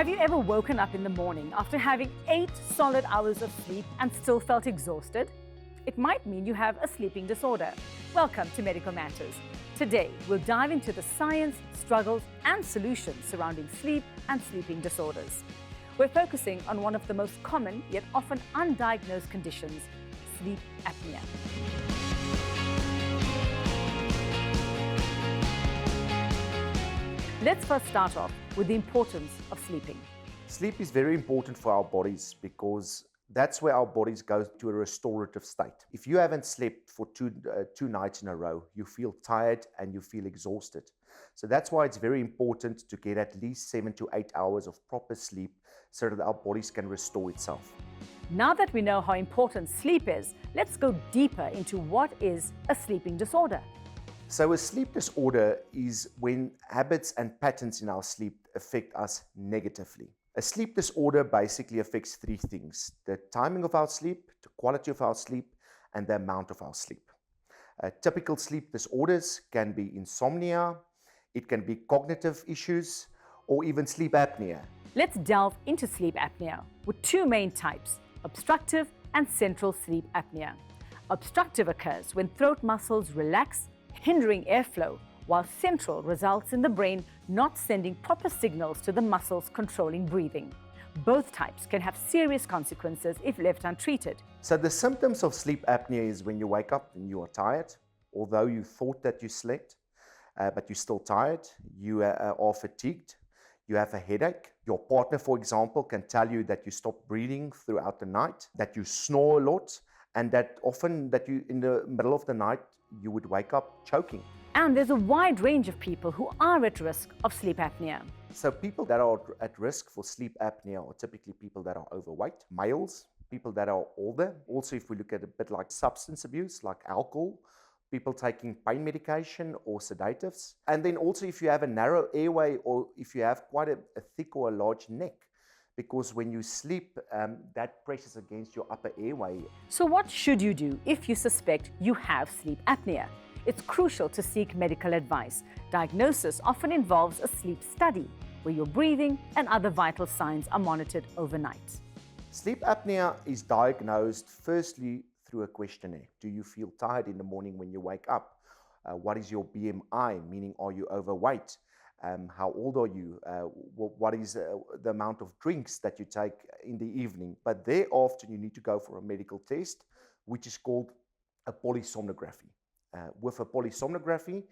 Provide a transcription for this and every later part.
Have you ever woken up in the morning after having 8 solid hours of sleep and still felt exhausted? It might mean you have a sleeping disorder. Welcome to Medical Matters. Today, we'll dive into the science, struggles, and solutions surrounding sleep and sleeping disorders. We're focusing on one of the most common yet often undiagnosed conditions, sleep apnea. Let's first start off with the importance of sleeping. Sleep is very important for our bodies because that's where our bodies go to a restorative state. If you haven't slept for two nights in a row, you feel tired and you feel exhausted. So that's why it's very important to get at least 7 to 8 hours of proper sleep so that our bodies can restore itself. Now that we know how important sleep is, let's go deeper into what is a sleeping disorder. So a sleep disorder is when habits and patterns in our sleep affect us negatively. A sleep disorder basically affects 3 things: the timing of our sleep, the quality of our sleep, and the amount of our sleep. Typical sleep disorders can be insomnia, it can be cognitive issues, or even sleep apnea. Let's delve into sleep apnea with 2 main types, obstructive and central sleep apnea. Obstructive occurs when throat muscles relax, hindering airflow, while central results in the brain not sending proper signals to the muscles controlling breathing. Both types can have serious consequences if left untreated. So the symptoms of sleep apnea is when you wake up and you are tired, although you thought that you slept, but you're still tired, you are fatigued, you have a headache. Your partner, for example, can tell you that you stop breathing throughout the night, that you snore a lot, and that often that you, in the middle of the night, you would wake up choking. And there's a wide range of people who are at risk of sleep apnea. So people that are at risk for sleep apnea are typically people that are overweight, males, people that are older. Also, if we look at a bit like substance abuse, like alcohol, people taking pain medication or sedatives. And then also if you have a narrow airway or if you have quite a thick or a large neck, because when you sleep, that presses against your upper airway. So what should you do if you suspect you have sleep apnea? It's crucial to seek medical advice. Diagnosis often involves a sleep study, where your breathing and other vital signs are monitored overnight. Sleep apnea is diagnosed firstly through a questionnaire. Do you feel tired in the morning when you wake up? What is your BMI, meaning are you overweight? How old are you? What is the amount of drinks that you take in the evening? But thereafter, you need to go for a medical test, which is called a polysomnography. With a polysomnography,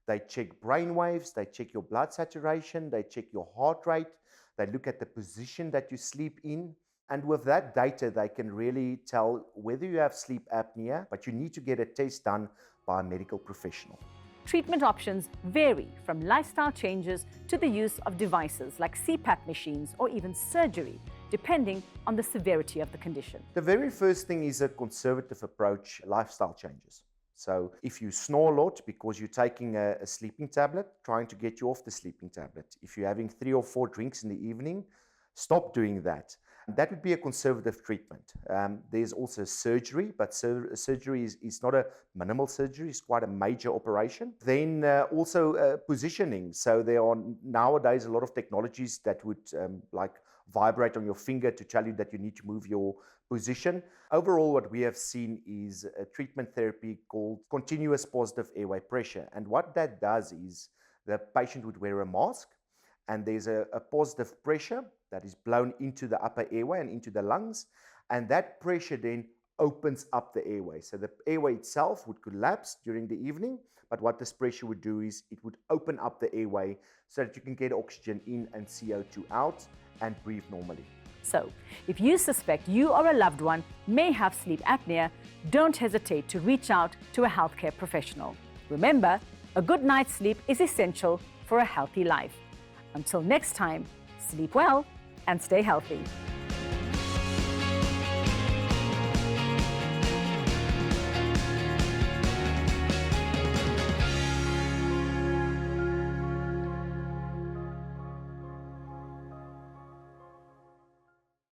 they check brain waves, they check your blood saturation, they check your heart rate, they look at the position that you sleep in. And with that data, they can really tell whether you have sleep apnea, but you need to get a test done by a medical professional. Treatment options vary from lifestyle changes to the use of devices like CPAP machines or even surgery, depending on the severity of the condition. The very first thing is a conservative approach, lifestyle changes. So if you snore a lot because you're taking a sleeping tablet, trying to get you off the sleeping tablet. If you're having 3 or 4 drinks in the evening, stop doing that. That would be a conservative treatment. There's also surgery, but surgery is not a minimal surgery, it's quite a major operation. Then also positioning. So there are nowadays a lot of technologies that would like vibrate on your finger to tell you that you need to move your position. Overall, what we have seen is a treatment therapy called continuous positive airway pressure. And what that does is the patient would wear a mask, and there's a positive pressure that is blown into the upper airway and into the lungs, and that pressure then opens up the airway. So the airway itself would collapse during the evening, but what this pressure would do is it would open up the airway so that you can get oxygen in and CO2 out and breathe normally. So, if you suspect you or a loved one may have sleep apnea, don't hesitate to reach out to a healthcare professional. Remember, a good night's sleep is essential for a healthy life. Until next time, sleep well and stay healthy.